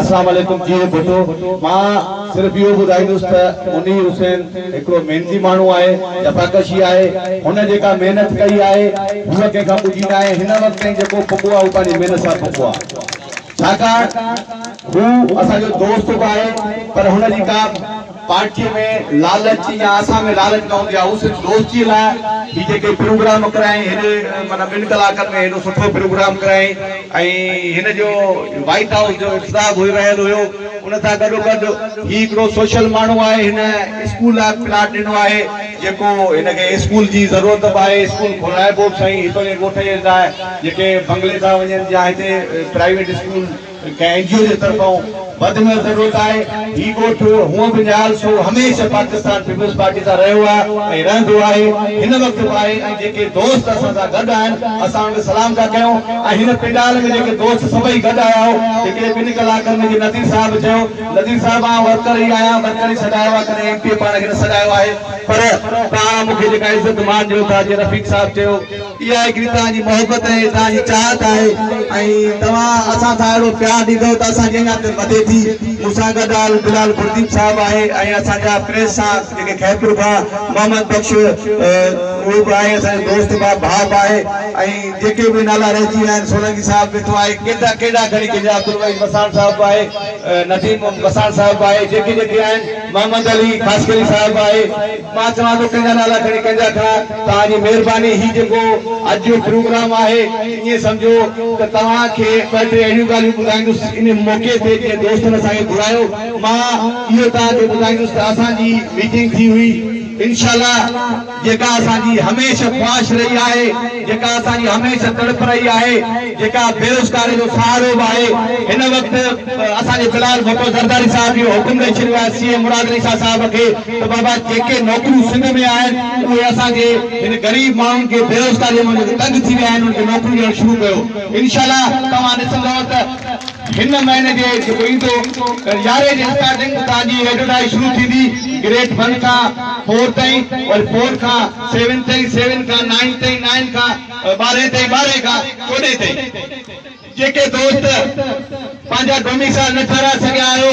अस्सलाम वालेकुम जी भुट्टो मां सिर्फ इहो ॿुधाईंदुसि त मुनीर हुसैन हिकिड़ो मेहनती माण्हू आहे जफ़ाकशी आहे हुन जेका महिनत कई आहे उहा कंहिंखां पुॼी न आहे हिन वक़्त ताईं जेको पुॻो आहे उहो पंहिंजी महिनत सां पुॻो आहे छाकाणि हू असांजो दोस्त बि आहे पर हुनजी का पार्टी में लालच या असां में लालच न हूंदी आहे हू सिर्फ़ु दोस्ती लाइ ही जेके प्रोग्राम कराई हेॾे माना 2 कलाकनि में हेॾो सुठो प्रोग्राम कराई ऐं हिन जो व्हाइट हाउस जो इफ्तिताह हुई रहियल हुयो उन सां गॾोगॾु ही हिकिड़ो सोशल माण्हू आहे हिन स्कूल लाइ प्लाट ॾिनो आहे जेको हिनखे स्कूल जी ज़रूरत बि आहे स्कूल खोलाइबो साईं हिते ॻोठ जे लाइ जेके बंगले था वञनि या हिते प्राइवेट स्कूल कंहिं NGO जे तरफ़ां वध में ज़रूरत आहे ही ॻोठ हूअं बि न्याल सो हमेशह पाकिस्तान पीपल्स पार्टी सां रहियो आहे ऐं रहंदो आहे हिन वक़्त बि आहे ऐं जेके दोस्त असां सां गॾु आहिनि असां उनखे सलाम था कयूं ऐं हिन पंडाल में जेके दोस्त सभई गॾु आया हो हिकिड़े 2 कलाकनि में जीअं नदीर साहिब चयो नदीर साहिब मां वर्कर ई आहियां वर्कर ई सॾायो आहे कॾहिं MP पाण खे न सॾायो आहे पर तव्हां मूंखे जेका इज़त मान ॾियो था जीअं रफ़ीक साहिब चयो इहा हिकिड़ी तव्हांजी मोहबत आहे तव्हांजी चाहत आहे ऐं तव्हां असां सां अहिड़ो प्यार ॾींदव त असांजी अञा वधे थी मूंसां गॾु बिलाल गुरदीप साहिब आहे ऐं असांजा प्रेस सां जेके खैपुर खां मोहम्मद बख्श उहो बि आहे असांजो दोस्त भाउ बि आहे ऐं जेके बि नाला रहिजी विया आहिनि सोलंकी साहिब वेठो आहे केॾा घणी कंहिंजा अब्दुल वहीद मसाण साहिब आहे नदीम मसाण साहिब आहे जेके जेके आहिनि मोहम्मद अली खासकरी साहिब आहे मां चवां थो कंहिंजा नाला खणी कंहिंजा खणा तव्हांजी महिरबानी ही जेको अॼु जो प्रोग्राम आहे ईअं सम्झो त तव्हांखे ॿ 3 अहिड़ियूं ॻाल्हियूं ॿुधाईंदुसि इन मौक़े ते जीअं दोस्तनि असांखे घुरायो मां इहो तव्हांखे ॿुधाईंदुसि त असांजी मीटिंग थी हुई इंशाल्लाह जेका असांजी हमेशह ख्वाहिश रही आहे जेका असांजी हमेशह तड़प रही आहे जेका बेरोज़गारी जो सहारो बि आहे हिन वक़्तु असांजे बिलाल भुट्टो ज़रदारी साहिब इहो हुकुम ॾेई छॾियो आहे CM मुराद अली शाह साहिब खे त बाबा जेके नौकरियूं सिंध में आहिनि उहे असांजे हिन ग़रीब माण्हुनि खे बेरोज़गारीअ मां तंग थी विया आहिनि उनखे नौकरियूं ॾियणु शुरू कयो इंशाल्लाह तव्हां ॾिसंदव त हिन महीने जे जेको ईंदो 11 जे स्टार्टिंग तव्हांजी एडवर्टाइज शुरू थींदी ग्रेड 1 खां 4 ताईं और 4 खां 7 ताईं 7 खां 9 ताईं 9 खां 12 ताईं 12 खां 14 ताईं जेके दोस्त पंहिंजा डोमिसाइल न ठाराए सघिया आहियो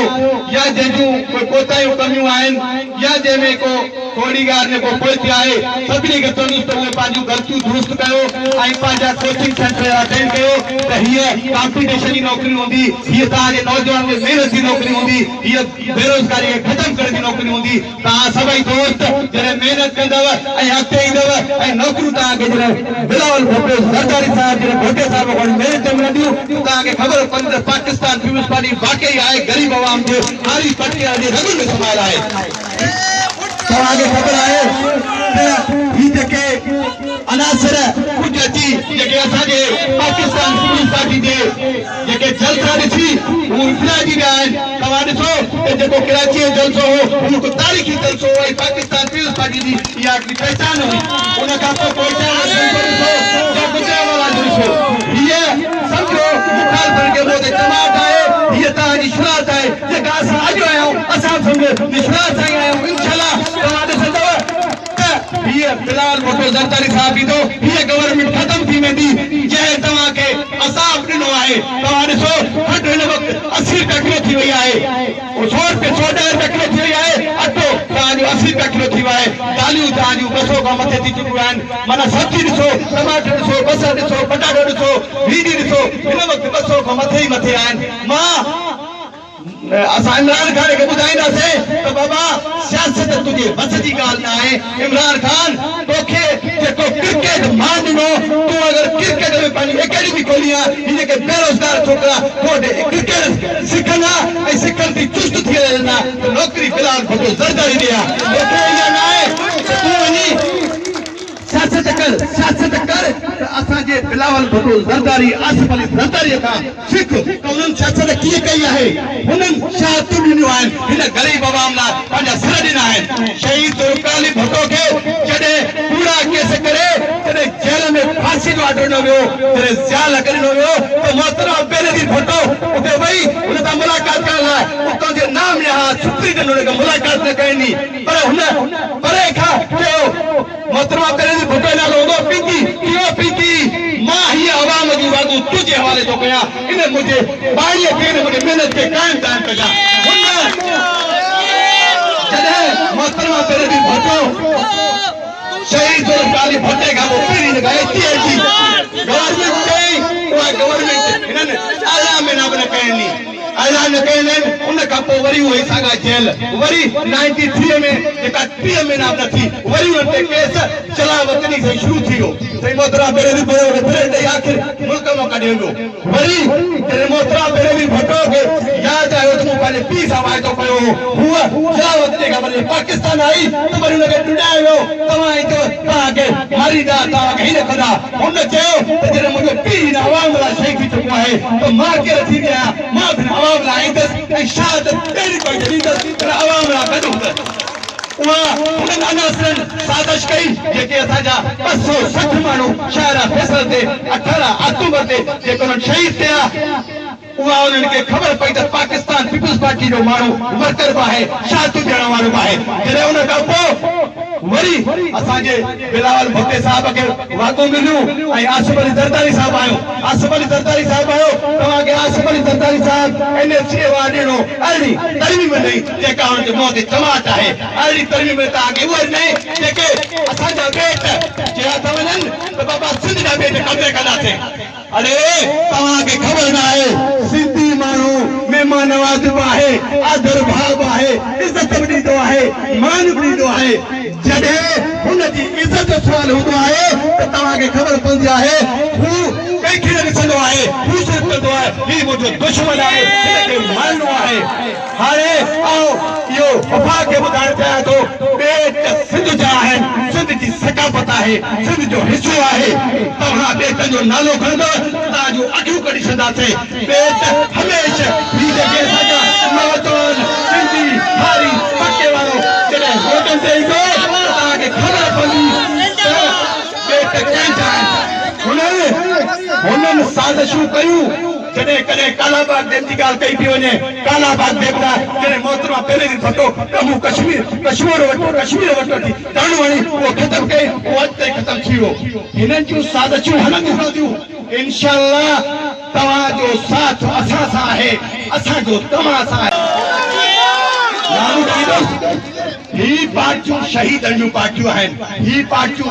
या जंहिंजूं कोई कोताहियूं कमियूं आहिनि या जंहिंमें को थोरी ॻाल्हि में को पोइती आहे सभिनी खे चवंदुसि त उहे पंहिंजूं ग़लतियूं दुरुस्त कयो ऐं पंहिंजा कोचिंग सेंटर अटेंड कयो त हीअ कॉम्पिटिशन जी नौकरी हूंदी हीअ तव्हांजे नौजवान खे महिनत जी नौकरी हूंदी हीअ बेरोज़गारी खे ख़तमु करण जी नौकरी हूंदी तव्हां सभई दोस्त जॾहिं महिनत कंदव ऐं अॻिते ईंदव ऐं नौकरियूं तव्हांखे जॾहिं बिलावल भुट्टो ज़रदारी साहिब जॾहिं भुट्टे साहिब खां महिनत मिलंदियूं तव्हांखे ख़बर पवंदी त पाकिस्तान पीपल्स पार्टी वाकई आहे ग़रीब आवाम जे हारी पटके जे रगुनि में समायल आहे तव्हांखे ख़बर आहे त ही जेके अनासर कुझु अची जेके असांजे पाकिस्तान पीपल्स पार्टी जे जेके जलसा ॾिसी हू विञाइजी विया आहिनि तव्हां ॾिसो त जेको कराची जो जलसो हो हू हिकु तारीख़ी जलसो हो ऐं पाकिस्तान पीपल्स पार्टी जी इहा हिकिड़ी पहचान हुई उन खां पोइ कोयटा वारो जलसो ॾिसो या गुजरात वारो ॾिसो हीअ सम्झो मुखालफ़न खे मोदी जमात आहे हीअ तव्हांजी शुरात आहे जेका असां अॼु आया आहियूं असां सम्झो शुरात सां आया आहियूं इंशाल्लाह तव्हां ॾिसंदव त हीअ बिलाल भुट्टो ज़रदारी साहिब ईंदो हीअ गवर्नमेंट ख़तमु थी वेंदी जंहिं तव्हांखे असाब ॾिनो आहे तव्हां ॾिसो खंडु हिन वक़्तु 80 रुपया किलो थी वई आहे 100 रुपया 110 रुपया किलो थी वई आहे अटो तव्हांजो 80 रुपया किलो थी वियो आहे दालियूं तव्हांजूं 200 खां मथे थी चुकियूं आहिनि माना सब्जी ॾिसो टमाटर ॾिसो बसर ॾिसो पटाटो ॾिसो भींडी ॾिसो हिन वक़्तु 200 खां मथे ई मथे आहिनि मां असां इमरान खान खे ॿुधाईंदासीं त बाबा सियासत तुंहिंजे बस जी ॻाल्हि न आहे इमरान खान तोखे जेको क्रिकेट मान ॾिनो तूं अगरि क्रिकेट में पंहिंजी एकेडमी खोली आहे ही जेके बेरोज़गार छोकिरा तोखे क्रिकेट सिखंदा ऐं सिखण थी चुस्त थी वेंदा त नौकरी बिलाल भुट्टो ज़रदारी ॾे तोखे इहा न आहे तूं वञी सियासत कर त असांजे बिलावल भुट्टो ज़रदारी आसिफ अली ज़रदारीअ खां सिख त उन्हनि सियासत कीअं कई आहे हुननि शहादतूं ॾिनियूं आहिनि हिन ग़रीब आवाम लाइ पंहिंजा सर ॾिना आहिनि शहीद तुर्काली भुट्टो खे जॾहिं पूरा केस करे जॾहिं जेल में फांसी जो ऑर्डर ॾिनो वियो जॾहिं ज़ियाल ॾिनो वियो त मोहतरम बेनज़ीर भुट्टो उते वई हुन सां मुलाक़ात करण लाइ उतां जे नाम निहाद छुपरी हुन खे मुलाक़ात न कई पर हुन परे खां चयो मोहतरम बेनज़ीर भुट्टो नालो हूंदो पिंकी मां हीअ आवाम जी वागू तुझे हवाले तो कया इन मुझे बाई के मुझे मेहनत के कायम दान कजा जदे मोहतरमा तेरे भी भटो शहीद जुल्फकार भट्टे का वो पीरी लगाए टीएलजी गवर्नमेंट के वो गवर्नमेंट इन्होंने आला में ना बना कहनी आला ने कहने उन का पो वरी हुई सागा जेल वरी 93 में एक 3 महीना बना थी वरी उनके केस चला वतनी से शुरू थी हो सही मोहतरा मेरे भी बोले फिर दे आखिर मुल्क मौका देंगे वरी तेरे मोहतरा मेरे भी भटो के याद आयो तुम पहले 20 आवाज तो पयो हुआ चला वतनी का बने पाकिस्तान आई तो वरी उनके टुटायो तमाई तो ताके मारी दा ताके ही खदा उन चयो तेरे मुझे पी ना आवाम वाला सही की चुका है तो मार के रखी गया मां फिर आवाम ला इंदस शाद तेरी कोई जलीदस तेरा आवाम ला कदम उन्हें अनासरन साजिश कई जेके असांजा 260 माण्हू शायरा फैसल ते 18 अक्टूबर ते जेको शहीद थिया उहा उन्हनि खे ख़बर पई त पाकिस्तान पीपल्स पार्टी जो माण्हू वर्कर बि आहे शादी ॾियण वारो बि आहे जॾहिं उन खां पोइ वरी असांजे बिलावल भुट्टे साहब खे वाक़ो मिलियो ऐं आसिफ अली ज़रदारी साहब आयो आसिफ अली ज़रदारी साहब आयो तव्हांखे आसिफ अली ज़रदारी साहब एनएससी अवार्ड ॾिनो अहिड़ी तरमीम नहीं जेका हुनजे मुंहं ते चमाट आहे अहिड़ी तरमीम तव्हांखे उहे न जेके असांजा बेट चया था वञनि त बाबा सिंध जा बेट कब्ज़े कंदासीं अरे तव्हांखे ख़बर न आहे सिंधी माण्हू महिमान नवाज़ बि आहे आदर भाव आहे इज़त बि ॾींदो आहे मान बि ॾींदो आहे जॾहिं हुनजी इज़त जो सुवाल हूंदो आहे त तव्हांखे ख़बर पवंदी आहे हू कंहिंखे न ॾिसंदो आहे हू सिर्फ़ु कंदो आहे हीउ मुंहिंजो दुश्मन आहे हिनखे मारणो आहे हाणे आओ इहो वफ़ा खे ॿुधाइण चाहियां थो बेट सिंध जा आहिनि सिंध जी सकाफ़त आहे सिंध जो हिसो आहे तव्हां बेटनि जो नालो खणंदव तव्हांजूं अखियूं कढी छॾंदासीं बेट हमेशह हीउ जेके असांजा नौजवान सिंधी हारी पके वारो जॾहिं वोटनि ते ईंदो तव्हांखे ख़बर पवंदी त बेट कंहिंजा आहिनि हुननि साज़िशूं कयूं जॾहिं कॾहिं कालाबाग डैम जी ॻाल्हि कई थी वञे कालाबाग डैम लाइ जॾहिं मोहतरमा पहिरें ॾींहुं फटो कमु कश्मीर वटि वठी ॾाढो वणी उहो ख़तमु कई उहो अॼु ताईं ख़तमु थी वियो हिननि जूं साज़िशूं हलंदियूं रहंदियूं इंशाअल्लाह तव्हांजो साथ असां सां आहे असांजो तव्हां सां आहे ही पार्टियूं शहीदनि जूं पार्टियूं आहिनि ही पार्टियूं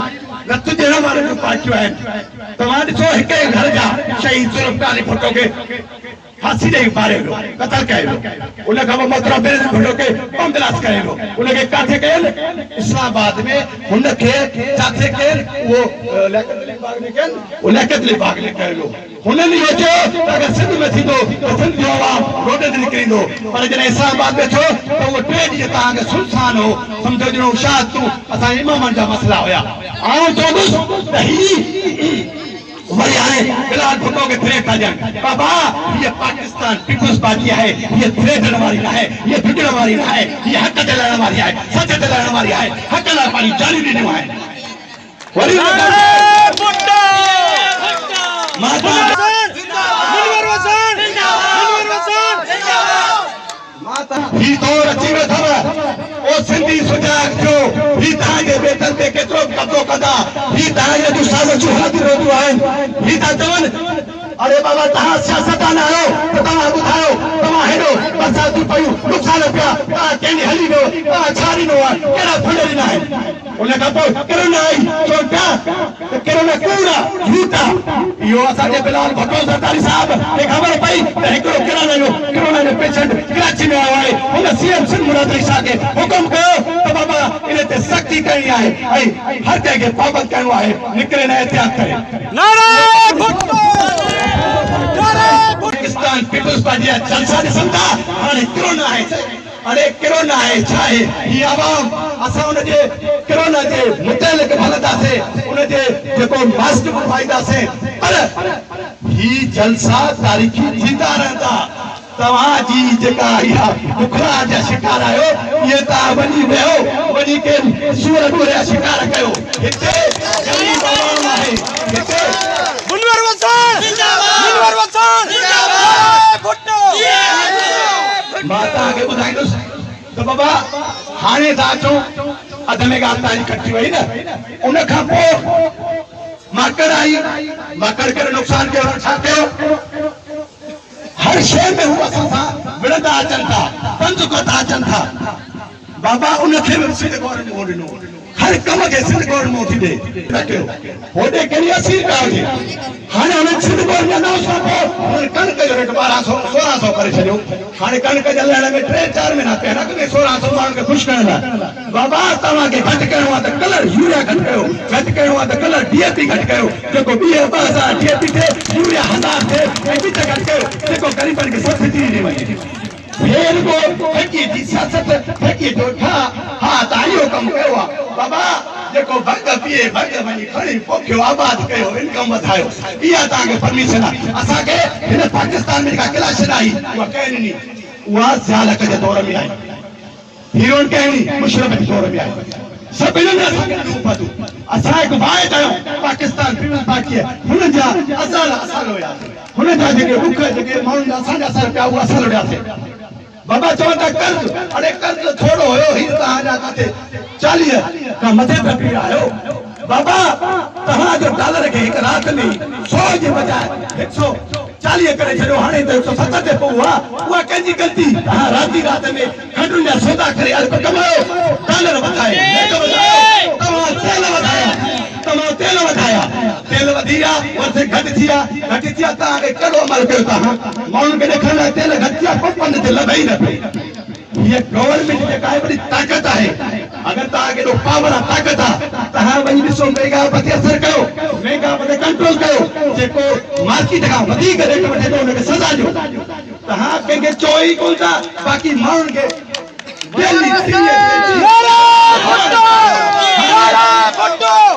रत ॾियण वारनि जूं पार्टियूं आहिनि तव्हां ॾिसो हिकु घर जा शहीद जुल्फकार भुट्टो खे फांसी ॾेई मारे वियो क़तल कयो उन खां पोइ मोहतरमा बेनज़ीर भुट्टो खे बम ब्लास्ट कयो वियो उनखे काथे कयनि इस्लामाबाद में हुनखे किथे कयनि उहो लियाक़त अली बाग में कयो वियो हुननि इहो चयो त अगरि सिंध में थींदो त सिंध जो आवाम रोड ते निकिरींदो पर जॾहिं इस्लामाबाद में थियो त उहो 3 ॾींहं तव्हांखे सुनसान हो सम्झो ॼणो शहादतूं असांजे इमामनि जा मसला हुया आउं चवंदुसि त ही वरी हाणे बिलावल भुट्टो खे थ्रेट था ॾियनि बाबा हीअ पाकिस्तान पीपल्स पार्टी आहे हीअ थ्रेट ॾियण वारी न आहे हीअ भिड़ण वारी न आहे हीअ हक़ ते लड़ण वारी आहे सच ते लड़ण वारी आहे हक़ लाइ पंहिंजी जानियूं ॾिनियूं आहिनि वरी ही दौर अची वियो अथव ओ सिंधी सुजाग थियो ही तव्हांजे बेटनि ते केतिरो कब्ज़ो कंदा ही तव्हांजे जूं साज़िशूं हलंदियूं रहंदियूं आहिनि ही था चवनि अरे बाबा तव्हां सियासतदान आहियो त तव्हां ॿुधायो तव्हां हेॾो बरसातियूं पयूं नुक़सान पिया तव्हां कंहिंजी हली वियो तव्हां छा ॾिनो आहे कहिड़ा फंड ॾिना आहिनि उन खां पोइ किरोना आई चवनि पिया त किरोना कूड़ा झूठा इहो असांजे बिलावल भुट्टो ज़रदारी साहब खे ख़बर पई त हिकिड़ो किरोना जो पेशेंट कराची में आयो आहे हुन सीएम सिंध मुराद अली शाह खे हुकुम कयो त बाबा इन ते सख़्ती करणी आहे ऐं हर कंहिंखे पाबंद करिणो आहे निकिरे न एहतियात करे नारे भुट्टो पाकिस्तान पीपल्स पार्टी जा जलसा ॾिसनि था हाणे किरोना आहे अरे किरोना आहे छा आहे ही आवाम असां उनजे किरोना जे मुतलिक़ हलंदासीं उनजे जेको मास्क पाईंदासीं पर ही जलसा तारीख़ी थींदा रहंदा तव्हांजी जेका इहा बुखरा जा शिकार आहियो इहे तव्हां वञी वियो वञी के सूर ॿूरे जा शिकार कयो हिते ग़रीब आवाम आहे हिते मुनवर वसान जिंदाबाद मुनवर वसान जिंदाबाद भुट्टो मां तव्हांखे ॿुधाईंदुसि त बाबा हाणे था अचो अध में ॻाल्हि तव्हांजी कटी वई न उन खां पोइ माकड़ आई मां कणिक नुक़सान कयो छा कयो हर शइ में हू असां सां विढ़ंदा अचनि था पंधु कंदा अचनि था बाबा उनखे बि सिंध गवर्नमेंट मों ॾिनो हर कम खे सिंध गवर्नमेंट मों थी ॾे न कयो होॾे कहिड़ी असील पिया हुजे हाणे हुननि सिंध गवर्नमेंट अनाउंस खां पोइ हुननि कणिक जो रेट 1200-1600 करे छॾियो हाणे कणिक जे लहण में 3-4 महीना पिया न के 1600 माण्हुनि खे ख़ुशि करण लाइ बाबा तव्हांखे घटि करिणो आहे त कलर यूरिया घटि कयो घटि करिणो आहे त कलर DAP घटि कयो जेको 2000 DAP थिए यूरिया 1000 थिए ऐं बीज घटि कयो जेको ग़रीबनि खे सब्सिडी ॾिनी वञे फिर को फकी जी सियासत फकी जो था हां ताइयो कम कयो बाबा जेको भंग पिए भंग वनी खणी पोखियो आबाद कयो इनकम वधायो इया ताके परमिशन असा के हिन पाकिस्तान में का क्लास आई वो कहनी उहा ज़ालक जे दौर में आई हीरोइन कहनी मुशरफ जे दौर में आई सब इन्हनि असांखे पतो असां हिकु भाई आहियूं पाकिस्तान पीपल्स पार्टी हुन जा असाल हुया हुन जा जेके दुख जेके माण्हुनि जा असांजा असर पिया उहा असां लड़ियासीं बाबा चवंदा कर्ज अरे कर्ज थोड़ो हुयो ही तव्हांजा किथे 40 खां मथे तक आयो बाबा तव्हांजो डॉलर खे हिकु राति में 100 जे बजाए 140 करे छॾियो हाणे त 170 ते पहुं उहा कंहिंजी ग़लती तव्हां राति में खंडुनि जा सौदा करे अल्प कमायो डॉलर वधाए तव्हां तेल वधाया तेल वधिया वधे घटि थिया तव्हांखे कहिड़ो अमल कयो तव्हां माण्हुनि खे ॾेखारण लाइ तेल घटि थिया पंपनि ते लभई न पई ये गवर्नमेंट जेका आहे बड़ी ताकत आहे अगर तव्हांखे एॾो पावर आहे ताकत आहे तव्हां वञी ॾिसो मेगा ते असर कयो मेगा ते कंट्रोल कयो जेको मार्केट खां वधीक रेट वठे थो हुनखे सज़ा ॾियो तव्हां कंहिंखे चओ ई कोन था बाक़ी माण्हुनि खे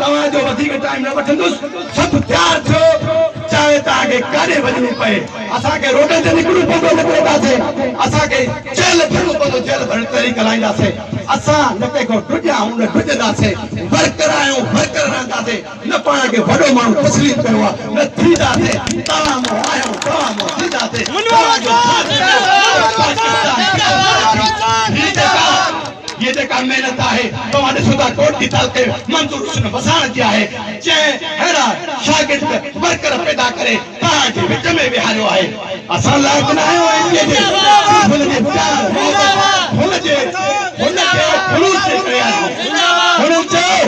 तव्हांजो वधीक टाइम न वठंदुसि सभु तयारु थियो चाहे तव्हांखे काॾे वञिणो पए असांखे रोड ते निकिरणो पवंदो निकिरंदासीं असांखे जेल भरणो पवंदो जेल भरण तरीक़े हलाईंदासीं असां न कंहिंखां ड्रुॼाऊं न ड्रुॼंदासीं बरक़रार आहियूं बरक़रार रहंदासीं न पाण खे वॾो माण्हू तस्लीम कयो आहे न थींदासीं तव्हां मां आहियूं तव्हां मां थींदासीं ये जेका मेहनत आहे तव्हां ॾिसो था कोट जी ताल खे मंज़ूर हुस्न वसाइण जी आहे जंहिं अहिड़ा शागिर्द वर्कर पैदा करे तव्हांजे विच में विहारियो आहे असां लाइक़ न आहियूं हुनजे प्यार हुनजे ख़ुलूस जे करे हुननि चयो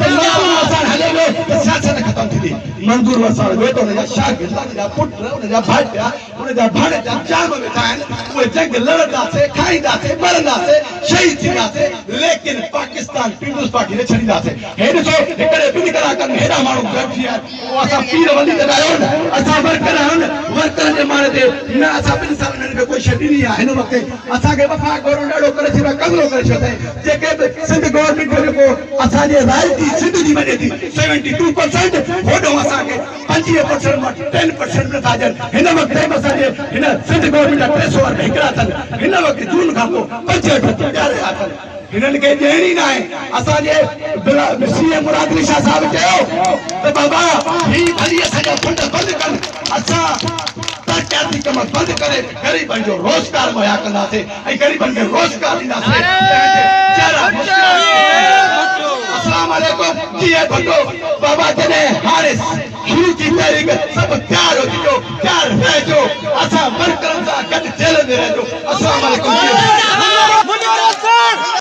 त मंज़ूर वसाइण हले पियो त सियासत ख़तम थींदी मंज़ूर वसाइण वेठो हुनजा शागिर्द हुनजा पुट हुनजा भाइटिया हुनजा भाणेजा जाम वेठा आहिनि उहे जंग लड़ंदासीं खाईंदासीं मरंदासीं शहीद थींदासीं लेकिन पाकिस्तान पीपल्स पार्टी ने छॾींदासीं हे ॾिसो हिकिड़े 2 कलाकनि में हेॾा माण्हू गॾु थी विया पोइ असां पीर वञी लॻायो असां वर्कर आहियूं वर्करनि जे माणे ते न असां 2 साल हिननि खे कोई शइ ॾिनी आहे हिन वक़्तु असांखे वफ़ा गवर्नमेंट ॾाढो करे छॾियो कमिरो करे छॾियो अथई जेके बि सिंध गवर्नमेंट जो जेको असांजे रॉयल्टी सिंध जी वञे थी 72% होॾो असांखे 25% मां 10% नथा ॾियनि हिन वक़्तु असांजे हिन सिंध गवर्नमेंट जा 300 हिकिड़ा अथनि हिन वक़्तु जून खां पोइ 65 ॾियारे अथनि हिननि खे ॾियणी न आहे असांजे सीएम मुराद अली शाह साहिब चयो त बाबा ही भली असांजा फंड बंदि कनि असां तरक़ियाती कम बंदि करे ग़रीबनि जो रोज़गार मुहैया कंदासीं ऐं ग़रीबनि खे रोज़गार ॾींदासीं अस्सलाम वालेकुम जी भटो बाबा जॾहिं हाणे शुरू जी तारीख़ सभु तयारु हो तयारु रहिजो असां वर्करनि सां गॾु जेल में रहिजो अस्सलाम वालेकुम